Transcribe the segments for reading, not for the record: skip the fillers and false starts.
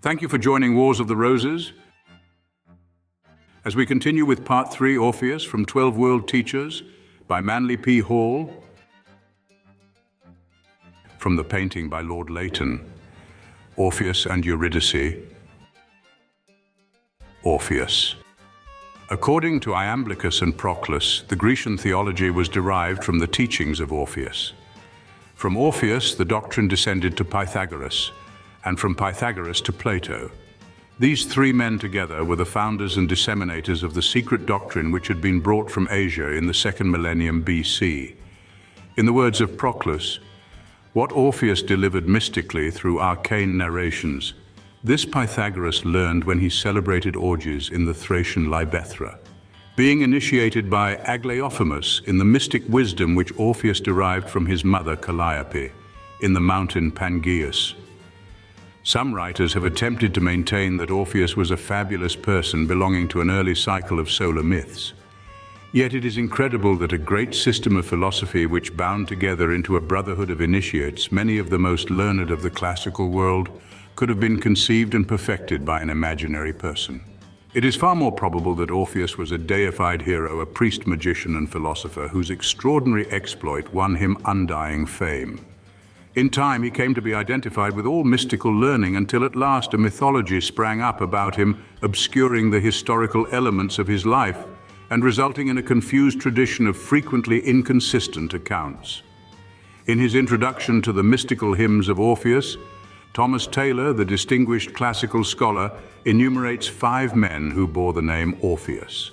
Thank you for joining Wars of the Roses. As we continue with Part 3, Orpheus, from 12 World Teachers, by Manly P. Hall, from the painting by Lord Leighton, Orpheus and Eurydice. Orpheus. According to Iamblichus and Proclus, the Grecian theology was derived from the teachings of Orpheus. From Orpheus, the doctrine descended to Pythagoras, and from Pythagoras to Plato. These three men together were the founders and disseminators of the secret doctrine which had been brought from Asia in the 2nd millennium BC. In the words of Proclus, what Orpheus delivered mystically through arcane narrations, this Pythagoras learned when he celebrated orgies in the Thracian Libethra, being initiated by Aglaophimus in the mystic wisdom which Orpheus derived from his mother Calliope in the mountain Pangaeus. Some writers have attempted to maintain that Orpheus was a fabulous person belonging to an early cycle of solar myths. Yet it is incredible that a great system of philosophy which bound together into a brotherhood of initiates many of the most learned of the classical world could have been conceived and perfected by an imaginary person. It is far more probable that Orpheus was a deified hero, a priest, magician, and philosopher whose extraordinary exploit won him undying fame. In time, he came to be identified with all mystical learning until at last a mythology sprang up about him, obscuring the historical elements of his life and resulting in a confused tradition of frequently inconsistent accounts. In his introduction to the mystical hymns of Orpheus, Thomas Taylor, the distinguished classical scholar, enumerates 5 men who bore the name Orpheus.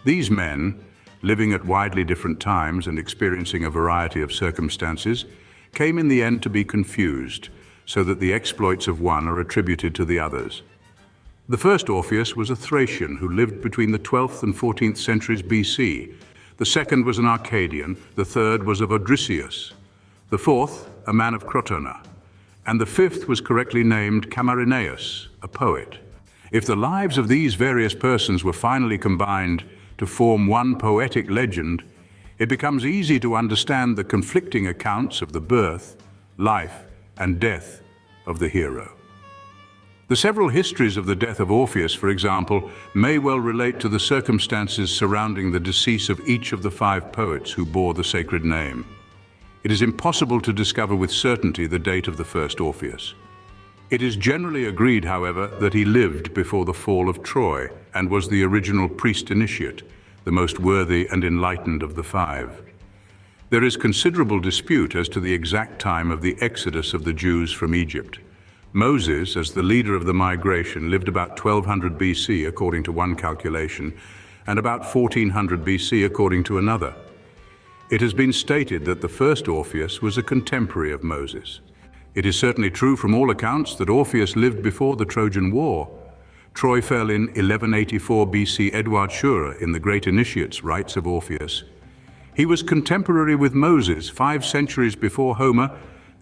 These men, living at widely different times and experiencing a variety of circumstances, came in the end to be confused, so that the exploits of one are attributed to the others. The first Orpheus was a Thracian who lived between the 12th and 14th centuries BC. The second was an Arcadian, the third was of Odrysius, the fourth a man of Crotona, and the fifth was correctly named Camarineus, a poet. If the lives of these various persons were finally combined to form one poetic legend, it becomes easy to understand the conflicting accounts of the birth, life, and death of the hero. The several histories of the death of Orpheus, for example, may well relate to the circumstances surrounding the decease of each of the 5 poets who bore the sacred name. It is impossible to discover with certainty the date of the first Orpheus. It is generally agreed, however, that he lived before the fall of Troy and was the original priest initiate, the most worthy and enlightened of the 5. There is considerable dispute as to the exact time of the exodus of the Jews from Egypt. Moses, as the leader of the migration, lived about 1200 BC according to one calculation, and about 1400 BC according to another. It has been stated that the first Orpheus was a contemporary of Moses. It is certainly true from all accounts that Orpheus lived before the Trojan War. Troy fell in 1184 BC. Edward Scherer, in the Great Initiates, writes of Orpheus. He was contemporary with Moses 5 centuries before Homer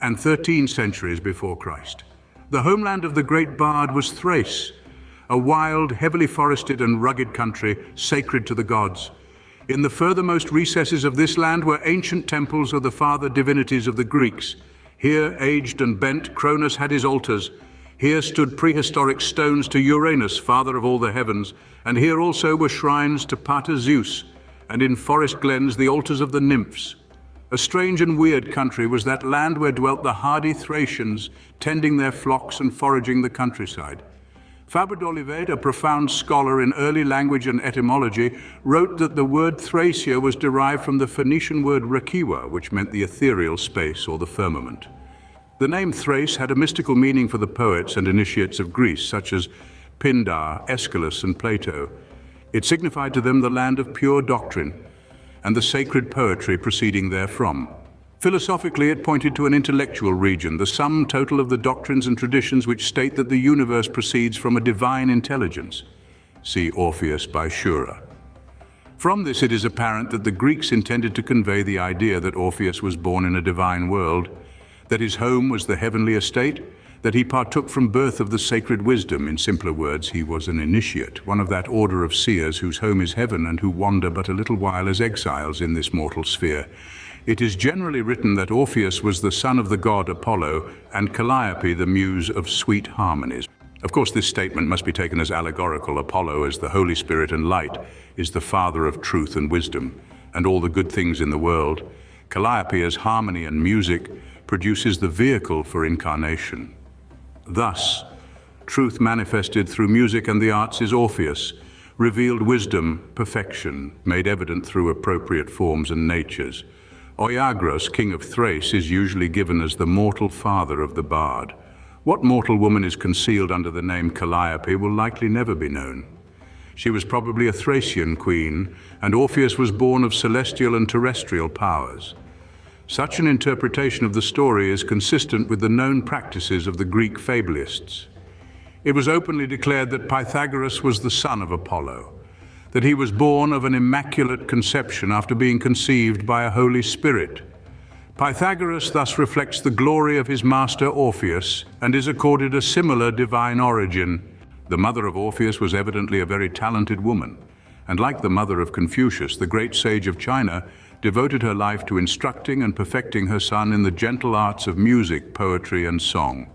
and 13 centuries before Christ. The homeland of the great bard was Thrace, a wild, heavily forested and rugged country sacred to the gods. In the furthermost recesses of this land were ancient temples of the father divinities of the Greeks. Here, aged and bent, Cronus had his altars. Here stood prehistoric stones to Uranus, father of all the heavens, and here also were shrines to Pater Zeus, and in forest glens the altars of the nymphs. A strange and weird country was that land where dwelt the hardy Thracians, tending their flocks and foraging the countryside. Faber d'Olivet, a profound scholar in early language and etymology, wrote that the word Thracia was derived from the Phoenician word rakiwa, which meant the ethereal space or the firmament. The name Thrace had a mystical meaning for the poets and initiates of Greece, such as Pindar, Aeschylus, and Plato. It signified to them the land of pure doctrine and the sacred poetry proceeding therefrom. Philosophically, it pointed to an intellectual region, the sum total of the doctrines and traditions which state that the universe proceeds from a divine intelligence. See Orpheus by Scherer. From this, it is apparent that the Greeks intended to convey the idea that Orpheus was born in a divine world, that his home was the heavenly estate, that he partook from birth of the sacred wisdom. In simpler words, he was an initiate, one of that order of seers whose home is heaven and who wander but a little while as exiles in this mortal sphere. It is generally written that Orpheus was the son of the god Apollo and Calliope the muse of sweet harmonies. Of course, this statement must be taken as allegorical. Apollo, as the Holy Spirit and light, is the father of truth and wisdom, and all the good things in the world. Calliope, as harmony and music, produces the vehicle for incarnation. Thus, truth manifested through music and the arts is Orpheus, revealed wisdom, perfection, made evident through appropriate forms and natures. Oiagros, king of Thrace, is usually given as the mortal father of the bard. What mortal woman is concealed under the name Calliope will likely never be known. She was probably a Thracian queen, and Orpheus was born of celestial and terrestrial powers. Such an interpretation of the story is consistent with the known practices of the Greek fableists. It was openly declared that Pythagoras was the son of Apollo, that he was born of an immaculate conception after being conceived by a Holy Spirit. Pythagoras thus reflects the glory of his master Orpheus and is accorded a similar divine origin. The mother of Orpheus was evidently a very talented woman, and like the mother of Confucius, the great sage of China devoted her life to instructing and perfecting her son in the gentle arts of music, poetry, and song.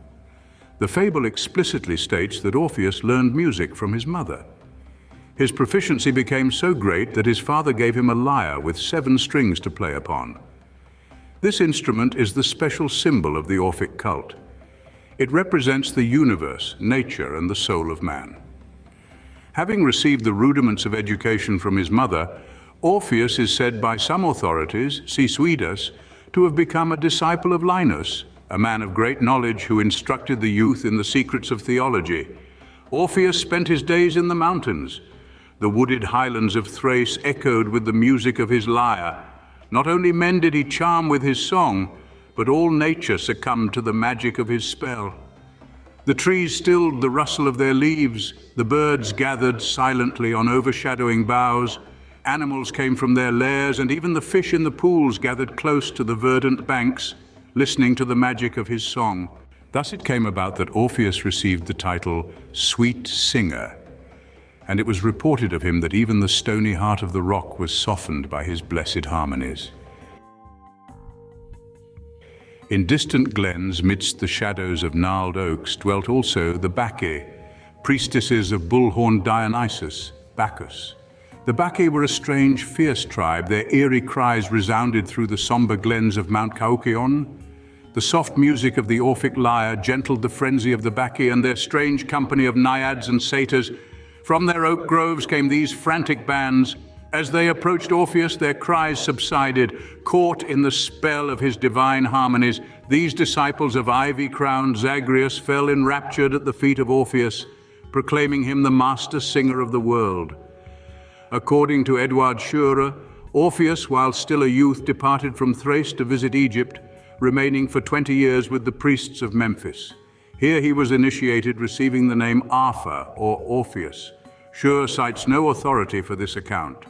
The fable explicitly states that Orpheus learned music from his mother. His proficiency became so great that his father gave him a lyre with 7 strings to play upon. This instrument is the special symbol of the Orphic cult. It represents the universe, nature, and the soul of man. Having received the rudiments of education from his mother, Orpheus is said by some authorities, see Suidas, to have become a disciple of Linus, a man of great knowledge who instructed the youth in the secrets of theology. Orpheus spent his days in the mountains. The wooded highlands of Thrace echoed with the music of his lyre. Not only men did he charm with his song, but all nature succumbed to the magic of his spell. The trees stilled the rustle of their leaves, the birds gathered silently on overshadowing boughs, animals came from their lairs, and even the fish in the pools gathered close to the verdant banks, listening to the magic of his song. Thus it came about that Orpheus received the title Sweet Singer, and it was reported of him that even the stony heart of the rock was softened by his blessed harmonies. In distant glens, midst the shadows of gnarled oaks, dwelt also the Bacchae, priestesses of bull-horned Dionysus, Bacchus. The Bacchae were a strange, fierce tribe. Their eerie cries resounded through the somber glens of Mount Caucaeon. The soft music of the Orphic lyre gentled the frenzy of the Bacchae and their strange company of naiads and satyrs. From their oak groves came these frantic bands. As they approached Orpheus, their cries subsided. Caught in the spell of his divine harmonies, these disciples of ivy-crowned Zagreus fell enraptured at the feet of Orpheus, proclaiming him the master singer of the world. According to Edward Scherer, Orpheus, while still a youth, departed from Thrace to visit Egypt, remaining for 20 years with the priests of Memphis. Here he was initiated, receiving the name Arthur or Orpheus. Scherer cites no authority for this account,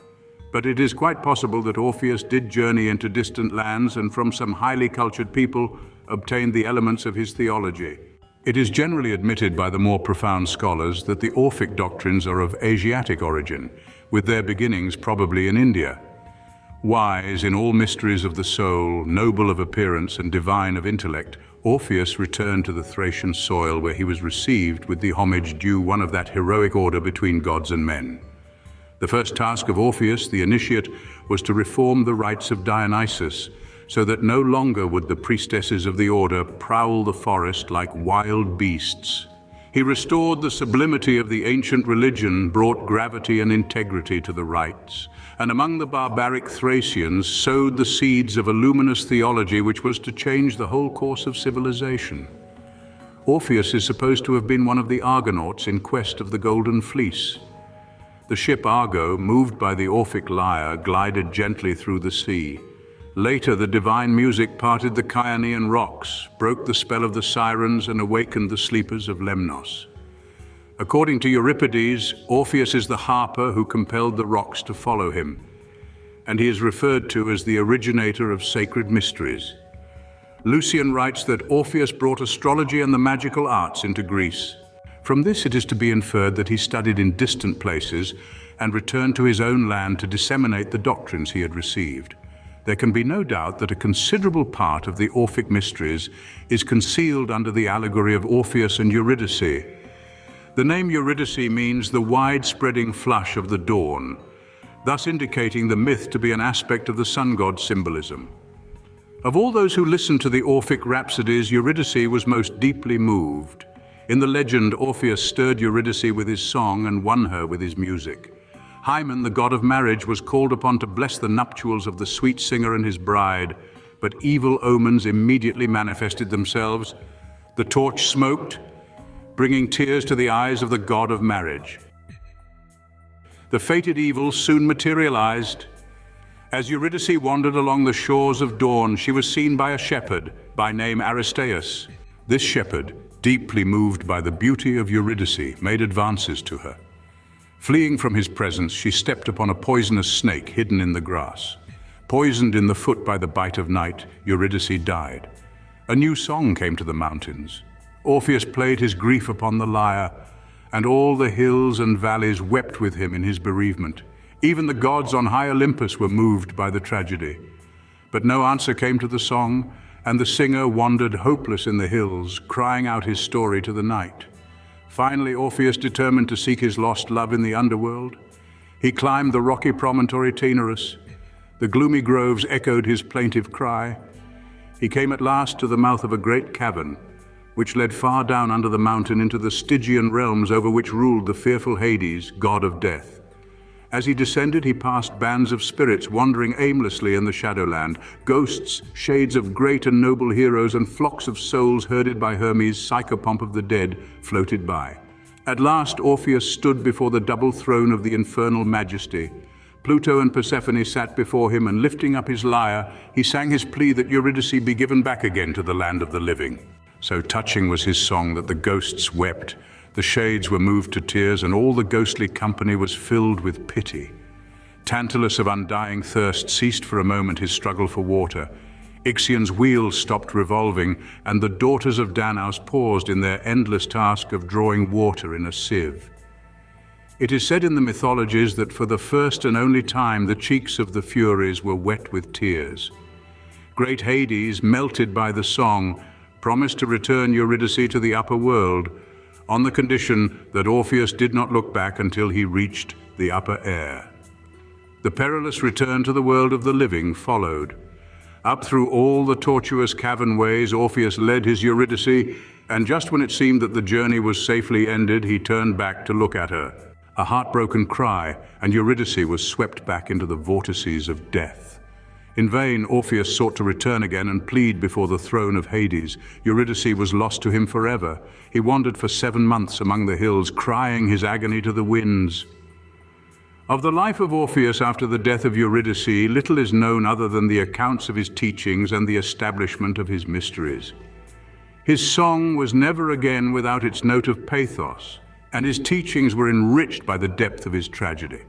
but it is quite possible that Orpheus did journey into distant lands and from some highly cultured people obtained the elements of his theology. It is generally admitted by the more profound scholars that the Orphic doctrines are of Asiatic origin, with their beginnings probably in India. Wise in all mysteries of the soul, noble of appearance and divine of intellect, Orpheus returned to the Thracian soil where he was received with the homage due one of that heroic order between gods and men. The first task of Orpheus, the initiate, was to reform the rites of Dionysus, so that no longer would the priestesses of the order prowl the forest like wild beasts. He restored the sublimity of the ancient religion, brought gravity and integrity to the rites, and among the barbaric Thracians sowed the seeds of a luminous theology which was to change the whole course of civilization. Orpheus is supposed to have been one of the Argonauts in quest of the Golden Fleece. The ship Argo, moved by the Orphic lyre, glided gently through the sea. Later, the divine music parted the Chianean rocks, broke the spell of the sirens, and awakened the sleepers of Lemnos. According to Euripides, Orpheus is the harper who compelled the rocks to follow him, and he is referred to as the originator of sacred mysteries. Lucian writes that Orpheus brought astrology and the magical arts into Greece. From this it is to be inferred that he studied in distant places and returned to his own land to disseminate the doctrines he had received. There can be no doubt that a considerable part of the Orphic mysteries is concealed under the allegory of Orpheus and Eurydice. The name Eurydice means the wide-spreading flush of the dawn, thus indicating the myth to be an aspect of the sun god symbolism. Of all those who listened to the Orphic rhapsodies, Eurydice was most deeply moved. In the legend, Orpheus stirred Eurydice with his song and won her with his music. Hymen, the god of marriage, was called upon to bless the nuptials of the sweet singer and his bride, but evil omens immediately manifested themselves. The torch smoked, bringing tears to the eyes of the god of marriage. The fated evil soon materialized. As Eurydice wandered along the shores of dawn, she was seen by a shepherd by name Aristeus. This shepherd, deeply moved by the beauty of Eurydice, made advances to her. Fleeing from his presence, she stepped upon a poisonous snake hidden in the grass. Poisoned in the foot by the bite of night, Eurydice died. A new song came to the mountains. Orpheus played his grief upon the lyre, and all the hills and valleys wept with him in his bereavement. Even the gods on high Olympus were moved by the tragedy. But no answer came to the song, and the singer wandered hopeless in the hills, crying out his story to the night. Finally, Orpheus determined to seek his lost love in the underworld. He climbed the rocky promontory Taenarus. The gloomy groves echoed his plaintive cry. He came at last to the mouth of a great cavern, which led far down under the mountain into the Stygian realms over which ruled the fearful Hades, god of death. As he descended, he passed bands of spirits wandering aimlessly in the Shadowland, ghosts, shades of great and noble heroes, and flocks of souls herded by Hermes, psychopomp of the dead, floated by. At last, Orpheus stood before the double throne of the infernal majesty. Pluto and Persephone sat before him, and lifting up his lyre, he sang his plea that Eurydice be given back again to the land of the living. So touching was his song that the ghosts wept, the shades were moved to tears, and all the ghostly company was filled with pity. Tantalus of undying thirst ceased for a moment his struggle for water. Ixion's wheels stopped revolving, and the daughters of Danaus paused in their endless task of drawing water in a sieve. It is said in the mythologies that for the first and only time the cheeks of the Furies were wet with tears. Great Hades, melted by the song, promised to return Eurydice to the upper world, on the condition that Orpheus did not look back until he reached the upper air. The perilous return to the world of the living followed. Up through all the tortuous cavern ways, Orpheus led his Eurydice, and just when it seemed that the journey was safely ended, he turned back to look at her. A heartbroken cry, and Eurydice was swept back into the vortices of death. In vain, Orpheus sought to return again and plead before the throne of Hades. Eurydice was lost to him forever. He wandered for 7 months among the hills, crying his agony to the winds. Of the life of Orpheus after the death of Eurydice, little is known other than the accounts of his teachings and the establishment of his mysteries. His song was never again without its note of pathos, and his teachings were enriched by the depth of his tragedy.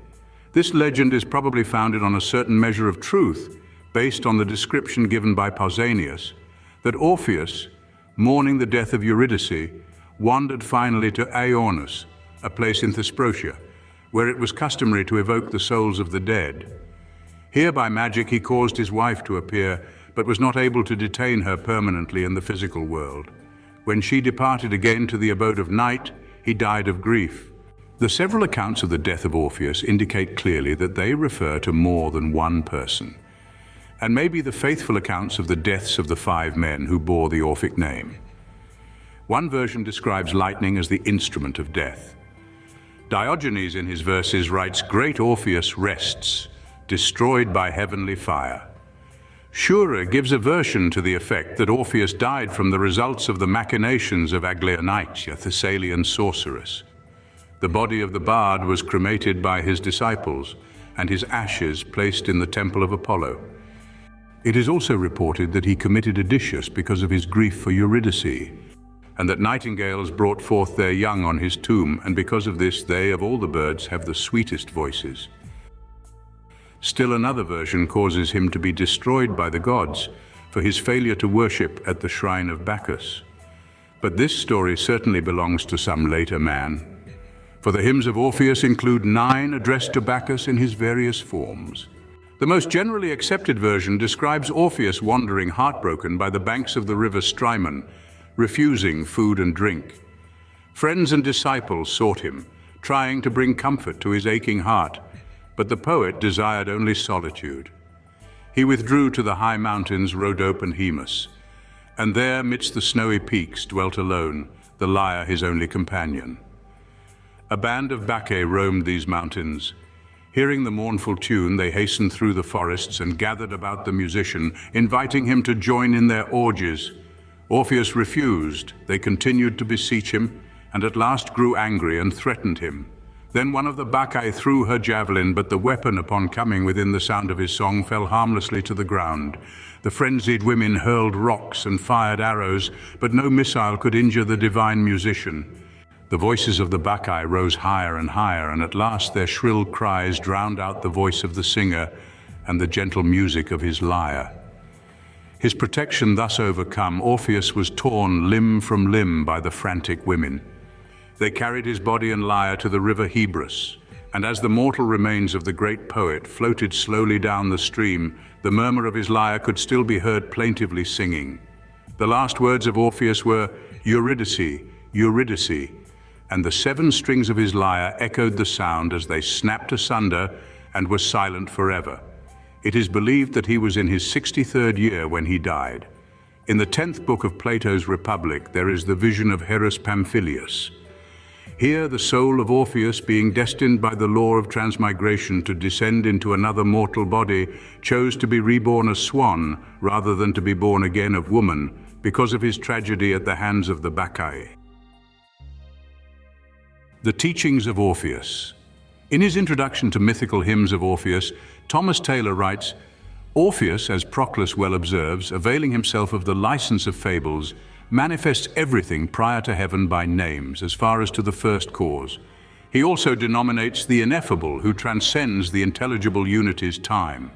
This legend is probably founded on a certain measure of truth, based on the description given by Pausanias, that Orpheus, mourning the death of Eurydice, wandered finally to Aeornus, a place in Thesprotia, where it was customary to evoke the souls of the dead. Here by magic he caused his wife to appear, but was not able to detain her permanently in the physical world. When she departed again to the abode of night, he died of grief. The several accounts of the death of Orpheus indicate clearly that they refer to more than one person, and may be the faithful accounts of the deaths of the 5 men who bore the Orphic name. One version describes lightning as the instrument of death. Diogenes in his verses writes, "Great Orpheus rests, destroyed by heavenly fire." Sura gives a version to the effect that Orpheus died from the results of the machinations of Aglaonice, a Thessalian sorceress. The body of the bard was cremated by his disciples, and his ashes placed in the temple of Apollo. It is also reported that he committed Odysseus because of his grief for Eurydice, and that nightingales brought forth their young on his tomb, and because of this they, of all the birds, have the sweetest voices. Still another version causes him to be destroyed by the gods for his failure to worship at the shrine of Bacchus. But this story certainly belongs to some later man, for the hymns of Orpheus include 9 addressed to Bacchus in his various forms. The most generally accepted version describes Orpheus wandering heartbroken by the banks of the river Strymon, refusing food and drink. Friends and disciples sought him, trying to bring comfort to his aching heart, but the poet desired only solitude. He withdrew to the high mountains Rhodope and Hemus, and there, midst the snowy peaks, dwelt alone, the lyre his only companion. A band of Bacchae roamed these mountains. Hearing the mournful tune, they hastened through the forests and gathered about the musician, inviting him to join in their orgies. Orpheus refused. They continued to beseech him, and at last grew angry and threatened him. Then one of the Bacchae threw her javelin, but the weapon, upon coming within the sound of his song, fell harmlessly to the ground. The frenzied women hurled rocks and fired arrows, but no missile could injure the divine musician. The voices of the Bacchae rose higher and higher, and at last their shrill cries drowned out the voice of the singer and the gentle music of his lyre. His protection thus overcome, Orpheus was torn limb from limb by the frantic women. They carried his body and lyre to the river Hebrus, and as the mortal remains of the great poet floated slowly down the stream, the murmur of his lyre could still be heard plaintively singing. The last words of Orpheus were, "Eurydice, Eurydice," and the 7 strings of his lyre echoed the sound as they snapped asunder and were silent forever. It is believed that he was in his 63rd year when he died. In the 10th book of Plato's Republic, there is the vision of Herus Pamphilius. Here, the soul of Orpheus, being destined by the law of transmigration to descend into another mortal body, chose to be reborn a swan rather than to be born again of woman, because of his tragedy at the hands of the Bacchae. The teachings of Orpheus. In his introduction to mythical hymns of Orpheus, Thomas Taylor writes, "Orpheus, as Proclus well observes, availing himself of the license of fables, manifests everything prior to heaven by names, as far as to the first cause. He also denominates the ineffable, who transcends the intelligible unity's time."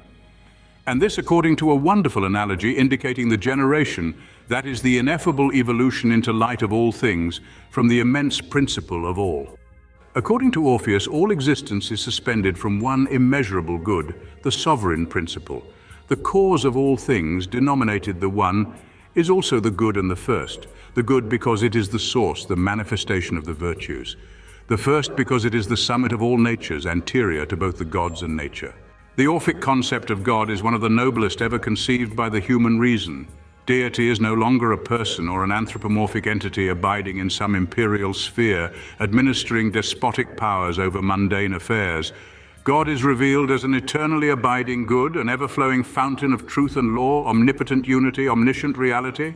And this according to a wonderful analogy indicating the generation, that is the ineffable evolution into light of all things, from the immense principle of all. According to Orpheus, all existence is suspended from one immeasurable good, the sovereign principle. The cause of all things, denominated the One, is also the good and the first. The good because it is the source, the manifestation of the virtues. The first because it is the summit of all natures, anterior to both the gods and nature. The Orphic concept of God is one of the noblest ever conceived by the human reason. Deity is no longer a person or an anthropomorphic entity abiding in some imperial sphere, administering despotic powers over mundane affairs. God is revealed as an eternally abiding good, an ever-flowing fountain of truth and law, omnipotent unity, omniscient reality.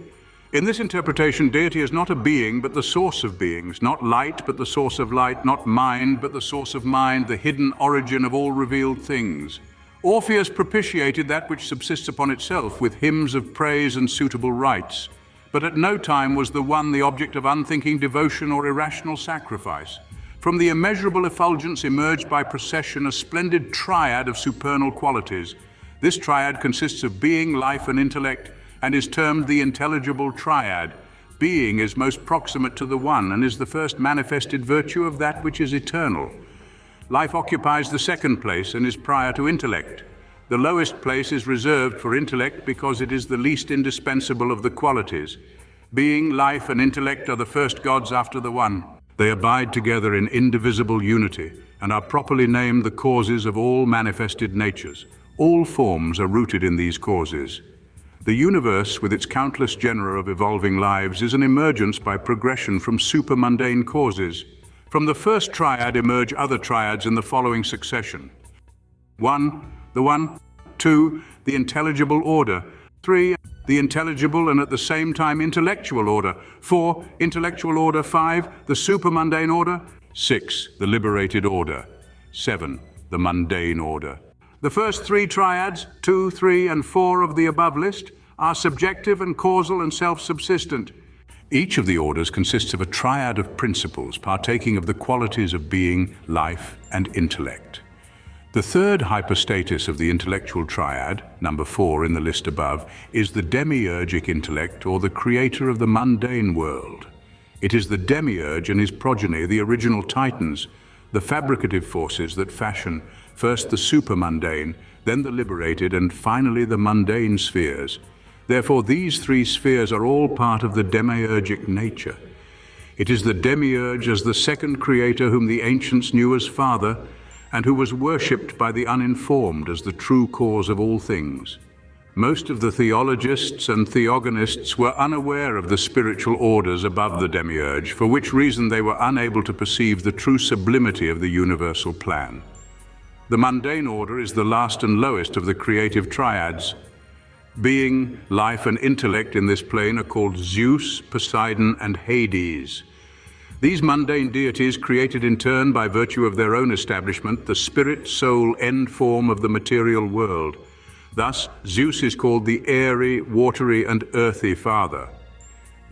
In this interpretation, deity is not a being, but the source of beings, not light, but the source of light, not mind, but the source of mind, the hidden origin of all revealed things. Orpheus propitiated that which subsists upon itself with hymns of praise and suitable rites, but at no time was the One the object of unthinking devotion or irrational sacrifice. From the immeasurable effulgence emerged by procession a splendid triad of supernal qualities. This triad consists of being, life, and intellect, and is termed the intelligible triad. Being is most proximate to the One, and is the first manifested virtue of that which is eternal. Life occupies the second place and is prior to intellect. The lowest place is reserved for intellect because it is the least indispensable of the qualities. Being, life, and intellect are the first gods after the One. They abide together in indivisible unity and are properly named the causes of all manifested natures. All forms are rooted in these causes. The universe, with its countless genera of evolving lives, is an emergence by progression from supermundane causes. From the first triad emerge other triads in the following succession. 1. The One. 2. The intelligible order. 3. The intelligible and at the same time intellectual order. 4. Intellectual order. 5. The supermundane order. 6. The liberated order. 7. The mundane order. The first 3 triads, 2, 3, and 4 of the above list, are subjective and causal and self-subsistent. Each of the orders consists of a triad of principles partaking of the qualities of being, life, and intellect. The third hypostatus of the intellectual triad, number 4 in the list above, is the demiurgic intellect, or the creator of the mundane world. It is the demiurge and his progeny, the original titans, the fabricative forces that fashion first the supermundane, then the liberated, and finally the mundane spheres. Therefore, these 3 spheres are all part of the demiurgic nature. It is the demiurge as the second creator whom the ancients knew as Father, and who was worshipped by the uninformed as the true cause of all things. Most of the theologists and theogonists were unaware of the spiritual orders above the demiurge, for which reason they were unable to perceive the true sublimity of the universal plan. The mundane order is the last and lowest of the creative triads. Being, life, and intellect in this plane are called Zeus, Poseidon, and Hades. These mundane deities created in turn by virtue of their own establishment the spirit, soul, end form of the material world. Thus, Zeus is called the airy, watery, and earthy father.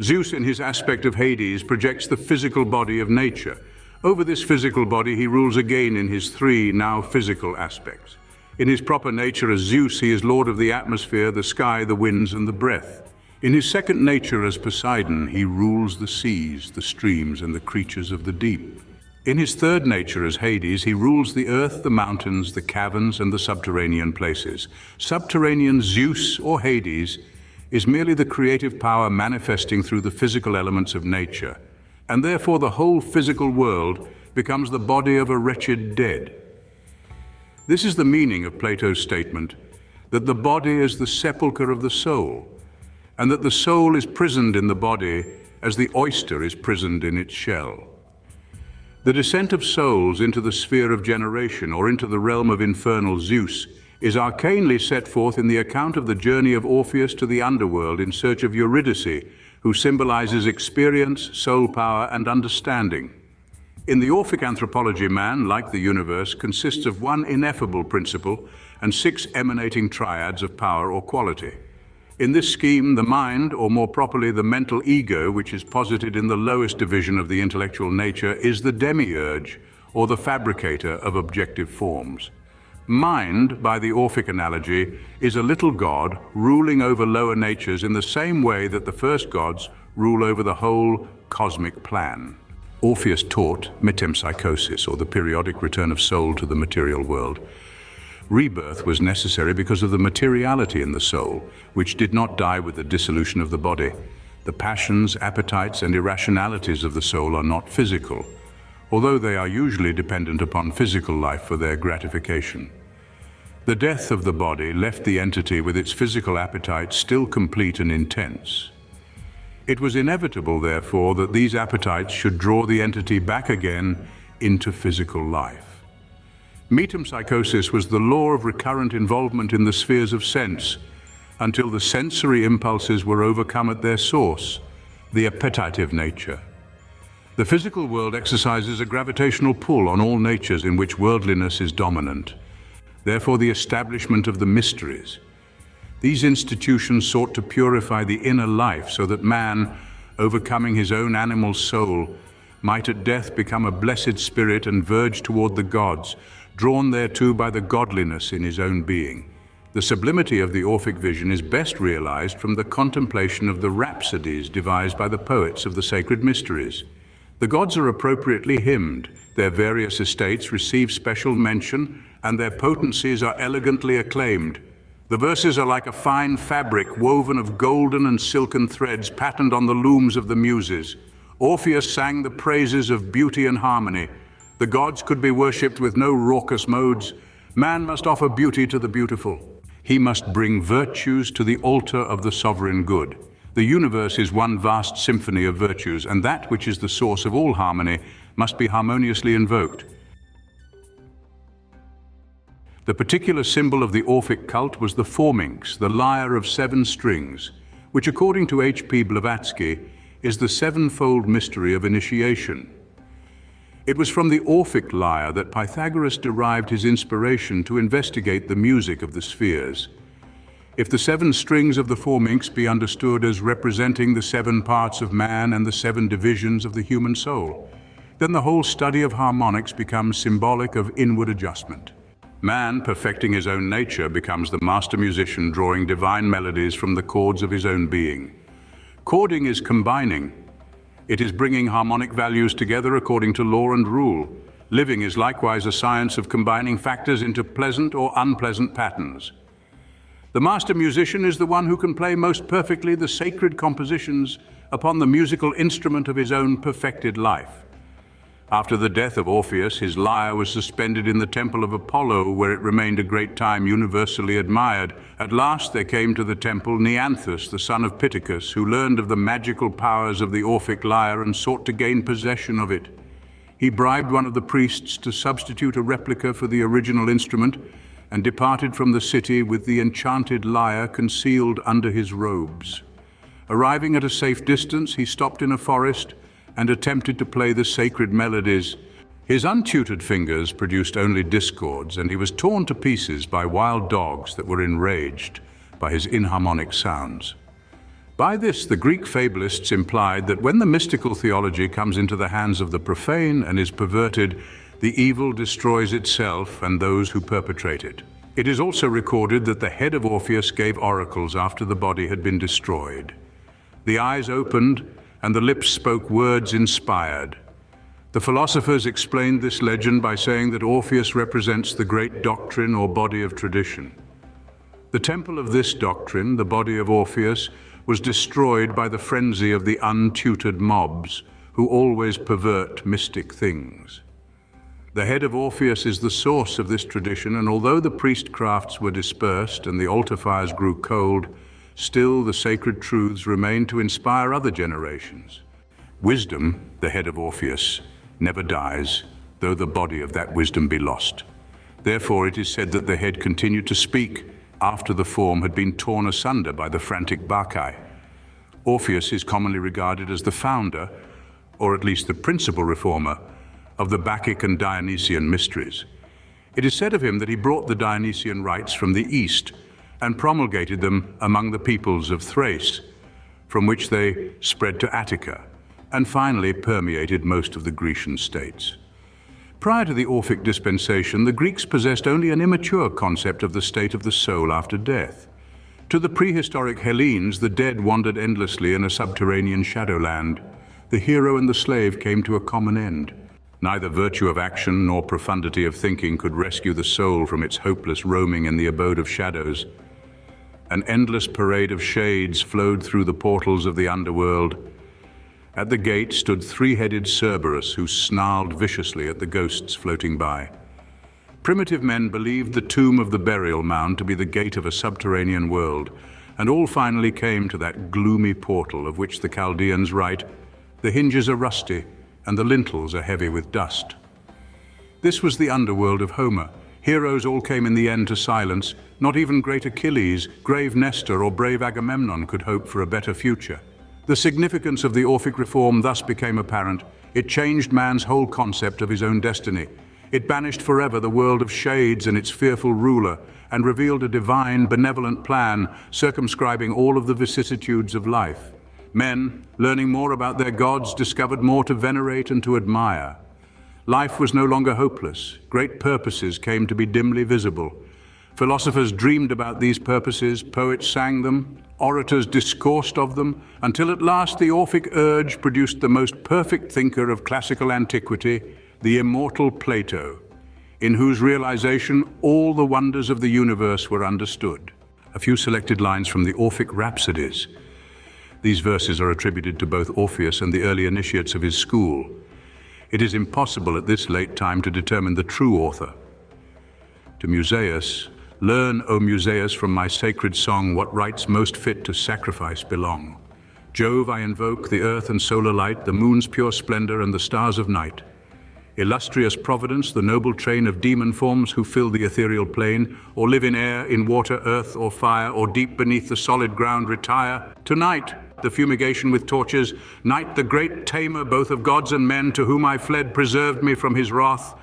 Zeus, in his aspect of Hades, projects the physical body of nature. Over this physical body he rules again in his three now physical aspects. In his proper nature as Zeus, he is lord of the atmosphere, the sky, the winds, and the breath. In his second nature as Poseidon, he rules the seas, the streams, and the creatures of the deep. In his third nature as Hades, he rules the earth, the mountains, the caverns, and the subterranean places. Subterranean Zeus, or Hades, is merely the creative power manifesting through the physical elements of nature, and therefore the whole physical world becomes the body of a wretched dead. This is the meaning of Plato's statement that the body is the sepulchre of the soul, and that the soul is prisoned in the body as the oyster is prisoned in its shell. The descent of souls into the sphere of generation or into the realm of infernal Zeus is arcanely set forth in the account of the journey of Orpheus to the underworld in search of Eurydice, who symbolizes experience, soul power, and understanding. In the Orphic anthropology, man, like the universe, consists of one ineffable principle and 6 emanating triads of power or quality. In this scheme, the mind, or more properly the mental ego, which is posited in the lowest division of the intellectual nature, is the demiurge, or the fabricator of objective forms. Mind, by the Orphic analogy, is a little god ruling over lower natures in the same way that the first gods rule over the whole cosmic plan. Orpheus taught metempsychosis, or the periodic return of soul to the material world. Rebirth was necessary because of the materiality in the soul, which did not die with the dissolution of the body. The passions, appetites, and irrationalities of the soul are not physical, although they are usually dependent upon physical life for their gratification. The death of the body left the entity with its physical appetites still complete and intense. It was inevitable, therefore, that these appetites should draw the entity back again into physical life. Metempsychosis was the law of recurrent involvement in the spheres of sense, until the sensory impulses were overcome at their source, the appetitive nature. The physical world exercises a gravitational pull on all natures in which worldliness is dominant. Therefore, the establishment of the mysteries. These institutions sought to purify the inner life so that man, overcoming his own animal soul, might at death become a blessed spirit and verge toward the gods, drawn thereto by the godliness in his own being. The sublimity of the Orphic vision is best realized from the contemplation of the rhapsodies devised by the poets of the sacred mysteries. The gods are appropriately hymned, their various estates receive special mention, and their potencies are elegantly acclaimed. The verses are like a fine fabric woven of golden and silken threads patterned on the looms of the muses. Orpheus sang the praises of beauty and harmony. The gods could be worshipped with no raucous modes. Man must offer beauty to the beautiful. He must bring virtues to the altar of the sovereign good. The universe is one vast symphony of virtues, and that which is the source of all harmony must be harmoniously invoked. The particular symbol of the Orphic cult was the forminx, the lyre of 7 strings, which, according to H.P. Blavatsky, is the sevenfold mystery of initiation. It was from the Orphic lyre that Pythagoras derived his inspiration to investigate the music of the spheres. If the 7 strings of the forminx be understood as representing the 7 parts of man and the 7 divisions of the human soul, then the whole study of harmonics becomes symbolic of inward adjustment. Man, perfecting his own nature, becomes the master musician, drawing divine melodies from the chords of his own being. Chording is combining. It is bringing harmonic values together according to law and rule. Living is likewise a science of combining factors into pleasant or unpleasant patterns. The master musician is the one who can play most perfectly the sacred compositions upon the musical instrument of his own perfected life. After the death of Orpheus, his lyre was suspended in the temple of Apollo, where it remained a great time universally admired. At last there came to the temple Neanthus, the son of Pittacus, who learned of the magical powers of the Orphic lyre and sought to gain possession of it. He bribed one of the priests to substitute a replica for the original instrument and departed from the city with the enchanted lyre concealed under his robes. Arriving at a safe distance, he stopped in a forest and attempted to play the sacred melodies. His untutored fingers produced only discords, and he was torn to pieces by wild dogs that were enraged by his inharmonic sounds. By this, the Greek fablists implied that when the mystical theology comes into the hands of the profane and is perverted, the evil destroys itself and those who perpetrate it. It is also recorded that the head of Orpheus gave oracles after the body had been destroyed. The eyes opened and the lips spoke words inspired. The philosophers explained this legend by saying that Orpheus represents the great doctrine or body of tradition. The temple of this doctrine, the body of Orpheus, was destroyed by the frenzy of the untutored mobs who always pervert mystic things. The head of Orpheus is the source of this tradition, and although the priestcrafts were dispersed and the altar fires grew cold, still the sacred truths remain to inspire other generations. Wisdom, the head of Orpheus, never dies, though the body of that wisdom be lost. Therefore it is said that the head continued to speak after the form had been torn asunder by the frantic Bacchae. Orpheus is commonly regarded as the founder, or at least the principal reformer, of the Bacchic and Dionysian mysteries. It is said of him that he brought the Dionysian rites from the East and promulgated them among the peoples of Thrace, from which they spread to Attica, and finally permeated most of the Grecian states. Prior to the Orphic dispensation, the Greeks possessed only an immature concept of the state of the soul after death. To the prehistoric Hellenes, the dead wandered endlessly in a subterranean shadowland. The hero and the slave came to a common end. Neither virtue of action nor profundity of thinking could rescue the soul from its hopeless roaming in the abode of shadows. An endless parade of shades flowed through the portals of the underworld. At the gate stood three-headed Cerberus, who snarled viciously at the ghosts floating by. Primitive men believed the tomb of the burial mound to be the gate of a subterranean world, and all finally came to that gloomy portal of which the Chaldeans write, "The hinges are rusty, and the lintels are heavy with dust." This was the underworld of Homer. Heroes all came in the end to silence. Not even great Achilles, grave Nestor, or brave Agamemnon could hope for a better future. The significance of the Orphic reform thus became apparent. It changed man's whole concept of his own destiny. It banished forever the world of shades and its fearful ruler, and revealed a divine, benevolent plan, circumscribing all of the vicissitudes of life. Men, learning more about their gods, discovered more to venerate and to admire. Life was no longer hopeless. Great purposes came to be dimly visible. Philosophers dreamed about these purposes, poets sang them, orators discoursed of them, until at last the Orphic urge produced the most perfect thinker of classical antiquity, the immortal Plato, in whose realization all the wonders of the universe were understood. A few selected lines from the Orphic rhapsodies. These verses are attributed to both Orpheus and the early initiates of his school. It is impossible at this late time to determine the true author. To Museus, "Learn, O Museus, from my sacred song what rites most fit to sacrifice belong. Jove I invoke, the earth and solar light, the moon's pure splendor and the stars of night. Illustrious Providence, the noble train of demon forms who fill the ethereal plane, or live in air, in water, earth, or fire, or deep beneath the solid ground retire. Tonight, the fumigation with torches, night the great tamer both of gods and men, to whom I fled, preserved me from his wrath.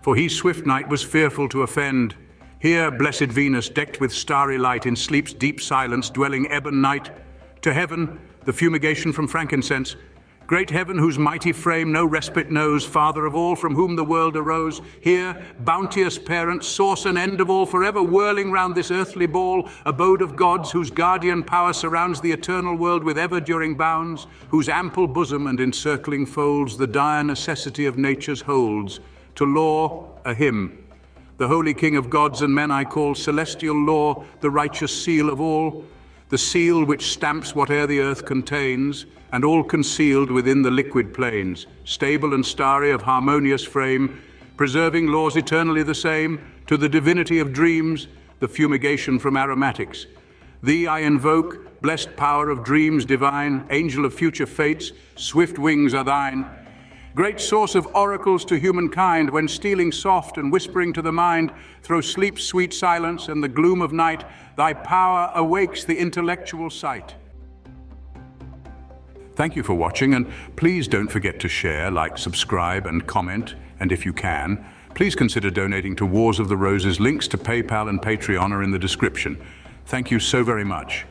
For he swift night was fearful to offend. Here, blessed Venus, decked with starry light, in sleep's deep silence, dwelling ebon night. To heaven, the fumigation from frankincense. Great heaven, whose mighty frame no respite knows, Father of all, from whom the world arose. Here, bounteous parent, source and end of all, forever whirling round this earthly ball, abode of gods, whose guardian power surrounds the eternal world with ever-during bounds, whose ample bosom and encircling folds the dire necessity of nature's holds. To law, a hymn. The holy King of gods and men I call, celestial law, the righteous seal of all. the seal which stamps whate'er the earth contains, and all concealed within the liquid plains, stable and starry of harmonious frame, preserving laws eternally the same, to the divinity of dreams, the fumigation from aromatics. Thee I invoke, blessed power of dreams divine, angel of future fates, swift wings are thine. Great source of oracles to humankind, when stealing soft and whispering to the mind, through sleep's sweet silence and the gloom of night, thy power awakes the intellectual sight. Thank you for watching, and please don't forget to share, like, subscribe, and comment. And if you can, please consider donating to Wars of the Roses. Links to PayPal and Patreon are in the description. Thank you so very much.